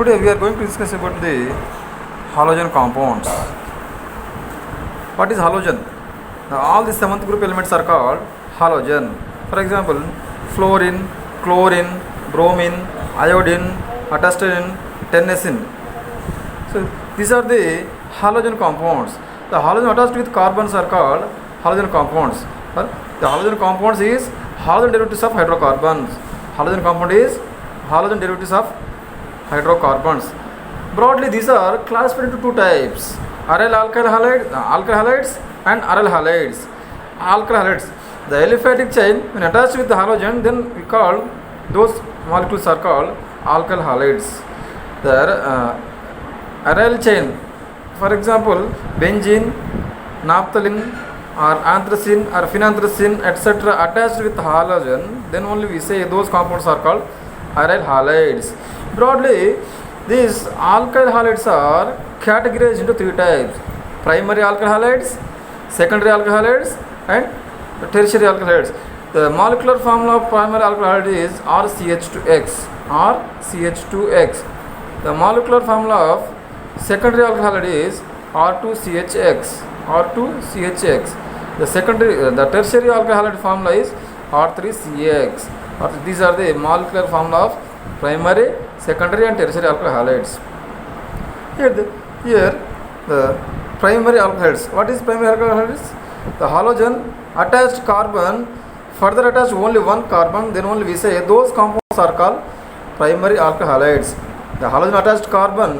Today we are going to discuss about the halogen compounds. What is halogen? All the seventh group elements are called halogen. For example, fluorine, chlorine, bromine, iodine, atostine, tennessine. So these are the halogen compounds. The halogen attached with carbons are called halogen compounds. The halogen compounds is halogen derivatives of hydrocarbons. Halogen compound is halogen derivatives of hydrocarbons. Broadly, these are classified into two types: aryl alkyl halides and aryl halides. Alkyl halides, the aliphatic chain when attached with the halogen, then we call those molecules are called alkyl halides. The aryl chain, for example, benzene, naphthalene, or anthracene or phenanthracene, etc., attached with halogen, then only we say those compounds are called aryl halides. Broadly, these alkyl halides are categorized into three types: primary alkyl halides, secondary alkyl halides, and tertiary alkyl halides. The molecular formula of primary alkyl halide is RCH2X. RCH2X. The molecular formula of secondary alkyl halide is R2CHX. R2CHX. The tertiary alkyl halide formula is R3CX. These are the molecular formula of primary, secondary, and tertiary alkyl halides. Here the primary alkyl halides. What is primary alkyl halides? The halogen attached carbon further attached only one carbon, then only we say those compounds are called primary alkyl halides. The halogen attached carbon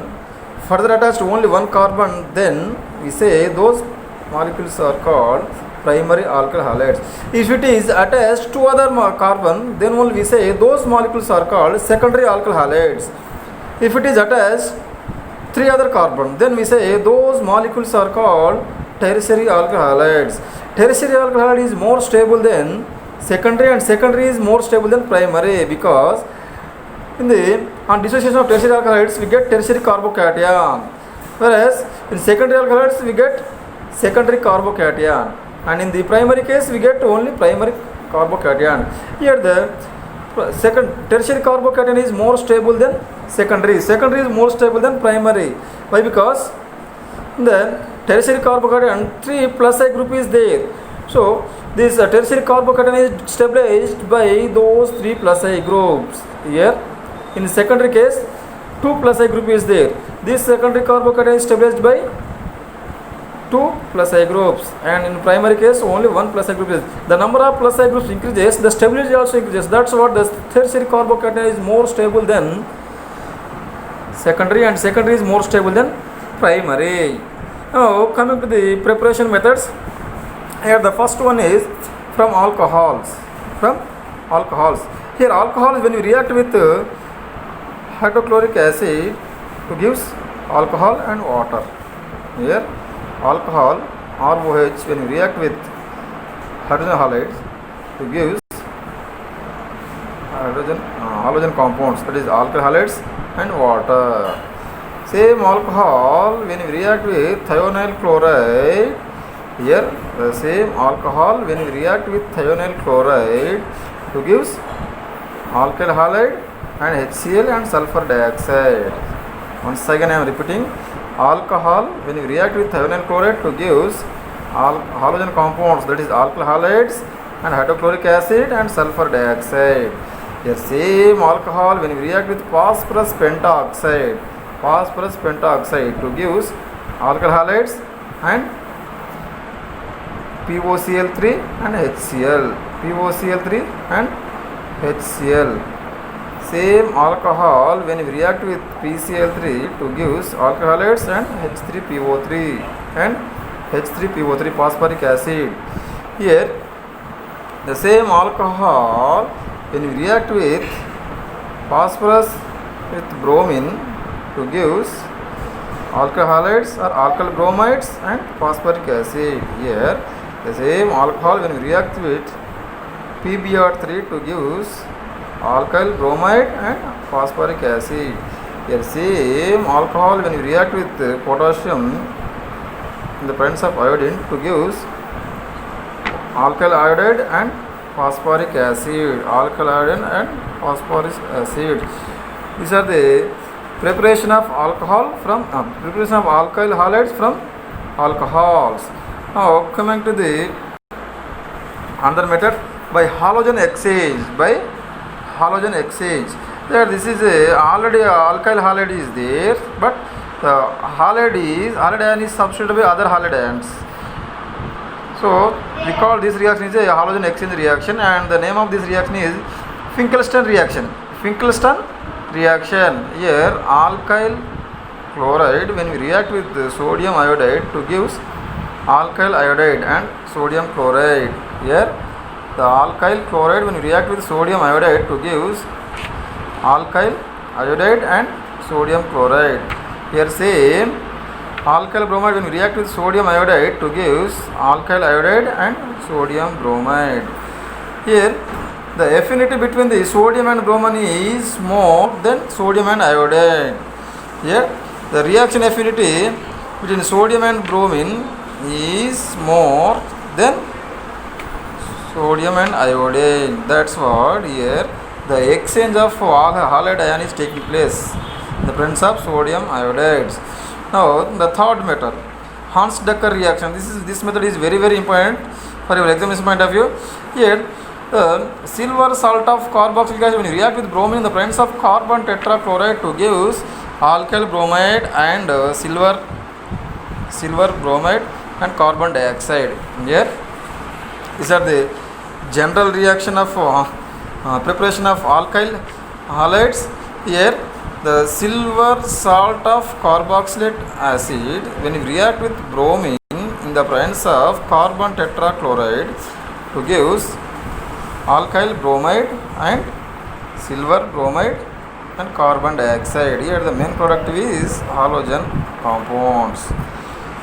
further attached only one carbon, then we say those molecules are called primary alkyl halides. If it is attached to other carbon, then only we say those molecules are called secondary alkyl halides. If it is attached three other carbon, then we say those molecules are called tertiary alkyl halides. Tertiary alkyl halide is more stable than secondary, and secondary is more stable than primary, because on dissociation of tertiary alkyl halides we get tertiary carbocation, whereas in secondary alkyl halides we get secondary carbocation, and in the primary case we get only primary carbocation. Here the tertiary carbocation is more stable than secondary. Secondary is more stable than primary. Why? Because in the tertiary carbocation 3 plus I group is there. So this tertiary carbocation is stabilized by those 3 plus I groups. Here in secondary case 2 plus I group is there. This secondary carbocation is stabilized by 2 plus I groups, and in primary case only 1 plus I group is. The number of plus I groups increases, the stability also increases. That's what the tertiary carbocation is more stable than secondary, and secondary is more stable than primary. Now coming to the preparation methods. Here the first one is from alcohols. Here alcohols, when you react with hydrochloric acid to gives alcohol and water. Here alcohol ROH, when you react with hydrogen halides to gives halogen compounds, that is alkyl halides and water. Same alcohol when you react with thionyl chloride. Here the same alcohol when you react with thionyl chloride to gives alkyl halide and HCl and sulfur dioxide. Once again I am repeating: alcohol when you react with thionyl chloride to gives halogen compounds, that is alkyl halides and hydrochloric acid and sulfur dioxide. Here same alcohol when you react with phosphorus pentoxide to gives alkyl halides and POCl3 and HCl. Same alcohol when you react with PCl3 to gives alkyl halides and H3PO3 and H3PO3 phosphoric acid. Here the same alcohol when you react with phosphorus with bromine to gives alkyl halides or alkyl bromides and phosphoric acid. Here the same alcohol when you react with PBr3 to gives alkyl bromide and phosphoric acid. Here same alcohol when you react with potassium in the presence of iodine to gives alkyl iodide and phosphoric acid. These are the preparation of alcohol from preparation of alkyl halides from alcohols. Now coming to the another method, by halogen exchange. By halogen exchange, there this is already alkyl halide is there, but the halide ion is substituted by other halide ions. So we call this reaction is a halogen exchange reaction, and the name of this reaction is Finkelstein reaction. Finkelstein reaction. Here alkyl chloride, when we react with the sodium iodide to gives alkyl iodide and sodium chloride. Here the alkyl chloride, when we react with sodium iodide to gives alkyl iodide and sodium chloride. Here same alkyl bromide, when we react with sodium iodide to gives alkyl iodide and sodium bromide. Here the affinity between the sodium and bromine is more than sodium and iodine. Here the reaction affinity between sodium and bromine is more than sodium and iodine. That's what here the exchange of halide ion is taking place in the presence of sodium iodides. Now the third method, Hans-Decker reaction. This method is very important for your examination point of view. Here silver salt of carboxylic acid, when you react with bromine in the presence of carbon tetrachloride to gives alkyl bromide and silver bromide and carbon dioxide. Here these are the general reaction of preparation of alkyl halides. Here the silver salt of carboxylate acid, when you react with bromine in the presence of carbon tetrachloride to gives alkyl bromide and silver bromide and carbon dioxide. Here the main product is halogen compounds.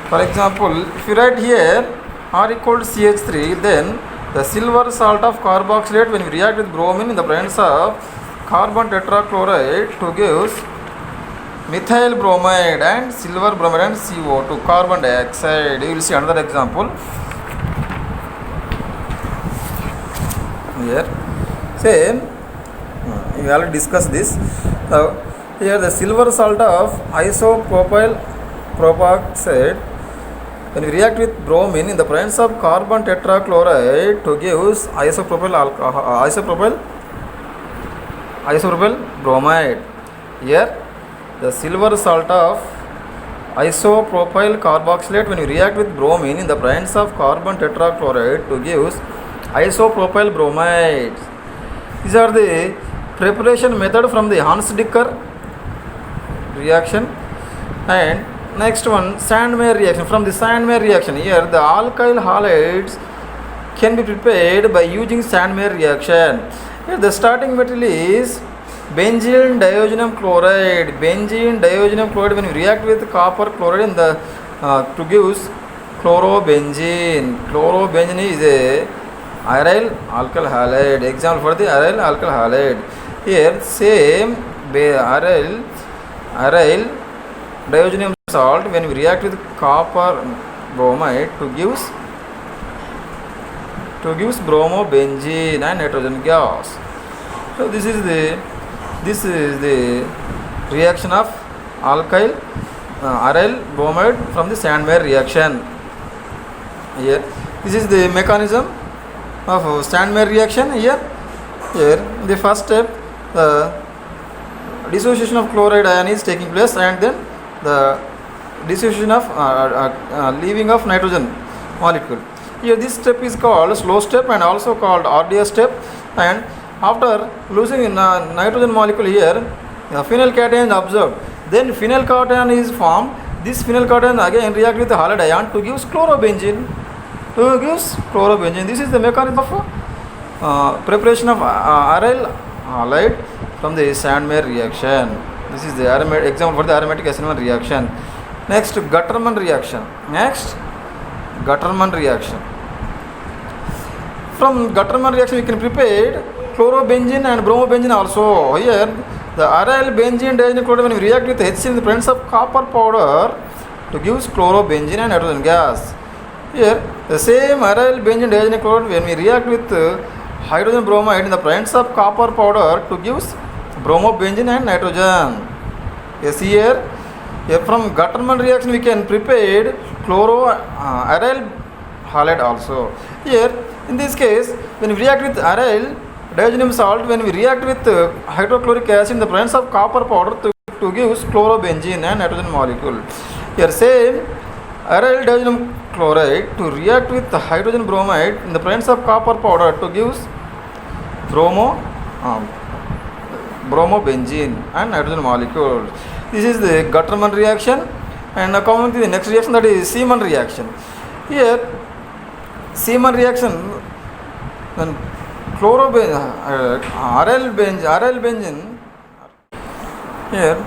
For example, if you write here R equal to CH3, then the silver salt of carboxylate, when we react with bromine in the presence of carbon tetrachloride to gives methyl bromide and silver bromide and CO2, carbon dioxide. You will see another example here. Same, we already discussed this. Here the silver salt of isopropyl propoxide, when we react with bromine in the presence of carbon tetrachloride to gives isopropyl bromide. Here the silver salt of isopropyl carboxylate, when we react with bromine in the presence of carbon tetrachloride to gives isopropyl bromide. These are the preparation method from the Hans-Decker reaction. And next one, Sandmeyer reaction. From the Sandmeyer reaction, here the alkyl halides can be prepared by using Sandmeyer reaction. Here the starting material is benzene diogenum chloride. Benzene diogenum chloride, when we react with copper chloride in the to gives chlorobenzene. Chlorobenzene is a aryl alkyl halide. Example for the aryl alkyl halide. Here same aryl diogenum salt, when we react with copper bromide to gives bromobenzene and nitrogen gas. So this is the reaction of alkyl aryl bromide from the Sandmeyer reaction. Here this is the mechanism of Sandmeyer reaction. Here the first step, the dissociation of chloride ion is taking place, and then the dissociation of leaving of nitrogen molecule. Here this step is called slow step and also called RDS step. And after losing nitrogen molecule, here phenyl cation is observed. Then phenyl cation is formed. This phenyl cation again react with the halide ion to gives chlorobenzene. This is the mechanism of preparation of aryl halide from the Sandmeyer reaction. This is the example for the aromatic SN1 reaction. Next, Gutterman reaction. From Gutterman reaction, we can prepare chlorobenzene and bromobenzene also. Here, the aryl benzene diogenum chloride, when we react with HCl in the presence of copper powder to gives chlorobenzene and nitrogen gas. Here, the same aryl benzene diogenum chloride, when we react with hydrogen bromide in the presence of copper powder to gives bromobenzene and nitrogen. Yes, here from Gutterman reaction we can prepare chloro-aryl halide also. Here in this case, when we react with aryl diazonium salt, when we react with hydrochloric acid in the presence of copper powder to give chlorobenzene and nitrogen molecule. Here same aryl diazonium chloride to react with hydrogen bromide in the presence of copper powder to give bromobenzene and nitrogen molecule. This is the Gutterman reaction. And now coming to the next reaction, that is Seemann reaction. Here Seemann reaction, then aryl benzene. Here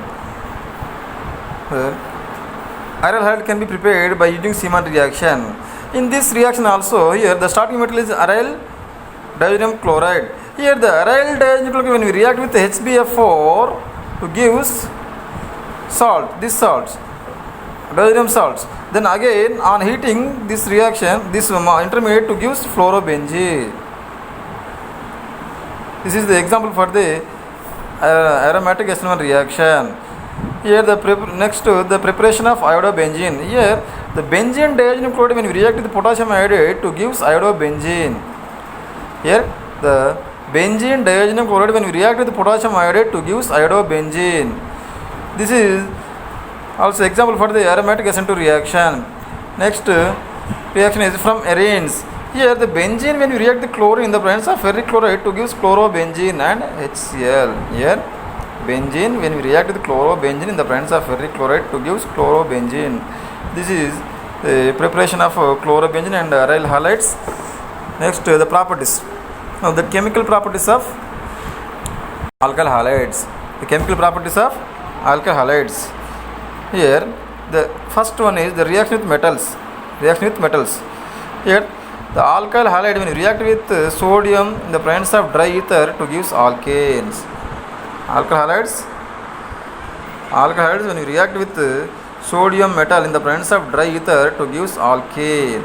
aryl halide can be prepared by using Seemann reaction. In this reaction also, here the starting metal is aryl diazonium chloride. Here the aryl diazonium chloride, when we react with HbF4 to gives salt, this salts, diazonium salts. Then again on heating this reaction, this intermediate to gives fluorobenzene. This is the example for the aromatic S1 reaction. Here the the preparation of iodobenzene. Here the benzene diazonium chloride, when we react with potassium iodide to gives iodobenzene. Here the benzene diazonium chloride, when we react with potassium iodide to gives iodobenzene. This is also example for the aromatic SN2 reaction. Next reaction is from arenes. Here the benzene, when we react the chlorine in the presence of ferric chloride to gives chlorobenzene and HCl. Here benzene, when we react with chlorobenzene in the presence of ferric chloride to gives chlorobenzene. This is the preparation of chlorobenzene and aryl halides. Next the properties. Now the chemical properties of alkyl halides. The chemical properties of alkyl halides. Here the first one is the reaction with metals. Here the alkyl halide, when you react with sodium in the presence of dry ether to gives alkanes. Alkyl halides, when you react with sodium metal in the presence of dry ether to gives alkane.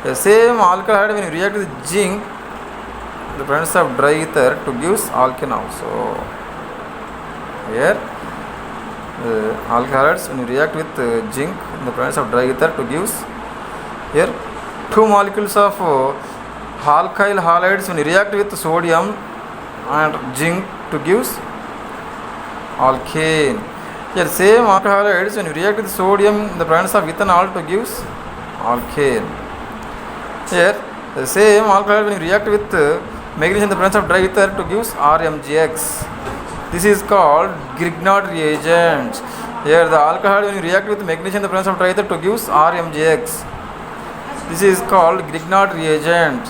The same alkyl halide, when you react with zinc in the presence of dry ether to gives alkane also. Here alkyl halides, when you react with zinc in the presence of dry ether to gives, here two molecules of alkyl halides, when you react with sodium and zinc to gives alkane. Here same alkyl halides, when you react with sodium in the presence of ethanol to gives alkane. Here the same alkyl halide, when you react with magnesium in the presence of dry ether to gives RMGX. This is called Grignard reagent. Here the alkyl halide, when you react with magnesium in the presence of dry ether to gives RMGX. This is called Grignard reagent.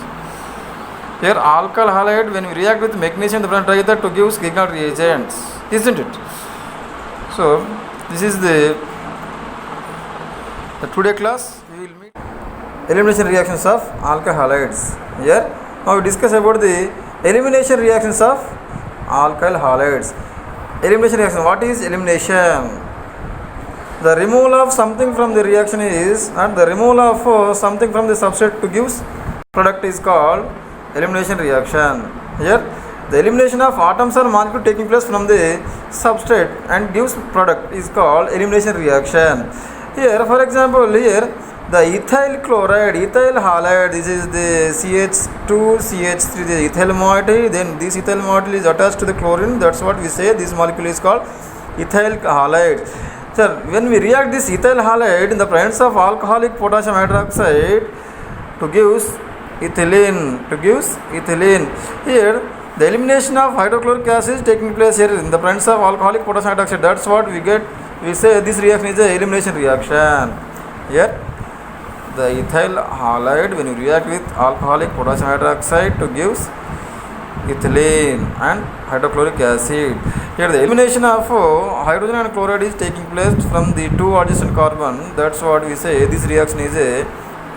Here alkyl halide, when we react with magnesium in the presence of dry ether to gives Grignard reagents, isn't it? So this is the today class. We will meet elimination reactions of alkyl halides. Here now we discuss about the elimination reactions of alkyl halides. Elimination reaction. What is elimination? The removal of something from the reaction is, and the removal of something from the substrate to gives product is called elimination reaction. Here the elimination of atoms or molecule taking place from the substrate and gives product is called elimination reaction. Here for example, here the ethyl chloride, ethyl halide, this is the CH2CH3, the ethyl moiety, then this ethyl moiety is attached to the chlorine, that's what we say this molecule is called ethyl halide. Sir, when we react this ethyl halide in the presence of alcoholic potassium hydroxide to gives ethylene, here the elimination of hydrochloric acid is taking place here in the presence of alcoholic potassium hydroxide, that's what we get, we say this reaction is a elimination reaction. Here the ethyl halide, when you react with alcoholic potassium hydroxide to gives ethylene and hydrochloric acid. Here the elimination of hydrogen and chloride is taking place from the two adjacent carbon, that's what we say this reaction is a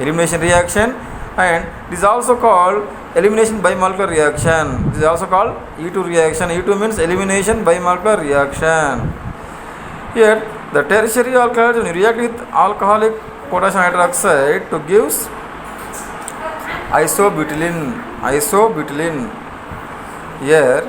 elimination reaction, and this is also called elimination bimolecular reaction. This is also called E2 reaction. E2 means elimination bimolecular reaction. Here the tertiary alkyls, when you react with alcoholic potassium hydroxide to gives isobutylene. Here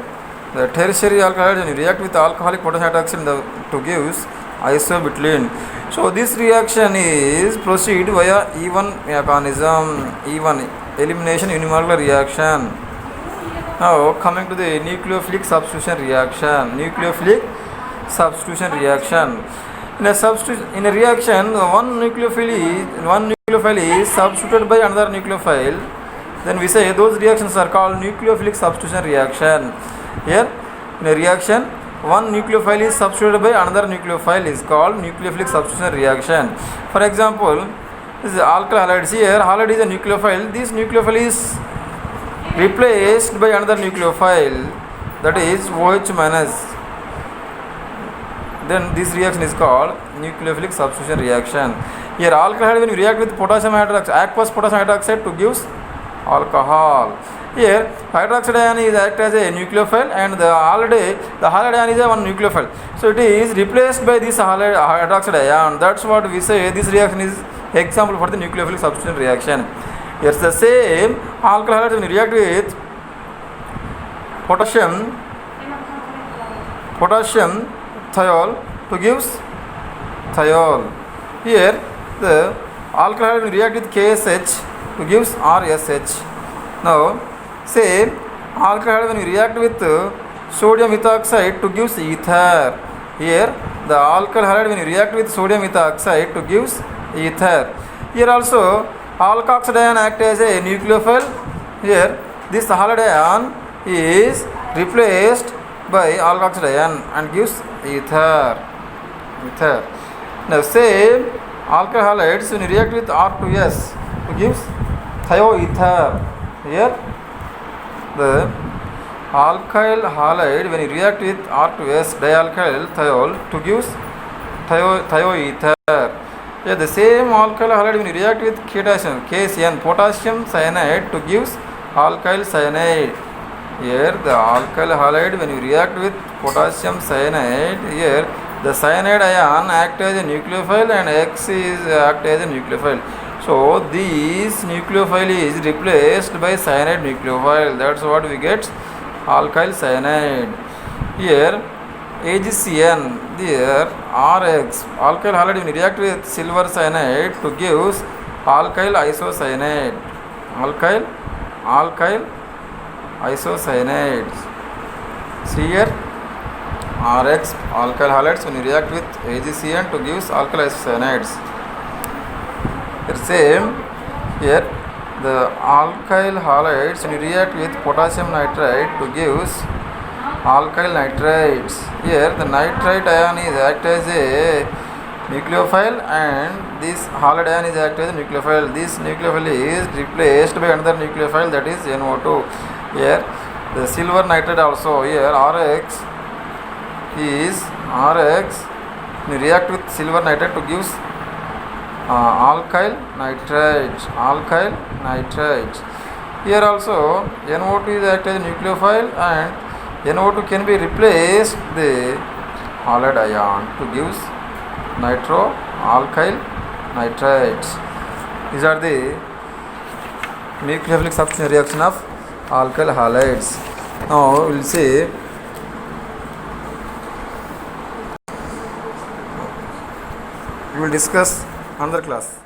The tertiary alkaloids, when you react with alcoholic potassium hydroxide to gives isobutylene. So this reaction is proceed via E1 mechanism, E1 elimination unimolecular reaction. Now coming to the nucleophilic substitution reaction. Nucleophilic substitution reaction. In a reaction, one nucleophile is substituted by another nucleophile. Then we say those reactions are called nucleophilic substitution reaction. Here, in a reaction, one nucleophile is substituted by another nucleophile is called nucleophilic substitution reaction. For example, this is alkyl halides. Here, halide is a nucleophile. This nucleophile is replaced by another nucleophile, that is OH minus. Then this reaction is called nucleophilic substitution reaction. Here, alkyl halide, when you react with potassium hydroxide, aqueous potassium hydroxide to gives alcohol. Here, hydroxide ion is act as a nucleophile, and the halide ion is a one nucleophile. So it is replaced by this hydroxide ion. That's what we say. This reaction is example for the nucleophilic substitution reaction. It's the same alkyl halide when you react with potassium thiol to gives thiol. Here, the alkyl halide when you react with KSH to gives RSH. Now, say alkyl halide when you react with sodium ethoxide to gives ether. Here, the alkyl halide when you react with sodium ethoxide to gives ether. Here also, alkoxide ion act as a nucleophile. Here, this halide ion is replaced by alkoxide ion and gives ether. Now, same alkyl halides when you react with R2S to gives thioether. Here, the alkyl halide when you react with R2S dialkyl thiol to gives thioether. Here, the same alkyl halide when you react with KCN potassium cyanide to gives alkyl cyanide. Here, the alkyl halide when you react with potassium cyanide, here the cyanide ion act as a nucleophile and X is act as a nucleophile. So this nucleophile is replaced by cyanide nucleophile. That's what we get, alkyl cyanide. Here AgCN, there Rx, alkyl halide when you react with silver cyanide to gives alkyl isocyanide. Alkyl isocyanide. See here, Rx alkyl halides when you react with AgCN to gives alkyl isocyanides. The same here, the alkyl halides when you react with potassium nitride to gives alkyl nitrides. Here the nitrite ion is act as a nucleophile and this halide ion is act as a nucleophile. This nucleophile is replaced by another nucleophile, that is NO2. Here the silver nitride also. Here Rx when you react with silver nitride to gives alkyl nitrides. Here also NO2 is act as a nucleophile and NO2 can be replaced the halide ion to gives alkyl nitrides. These are the nucleophilic substitution reaction of alkyl halides. Now we will see we will discuss another class.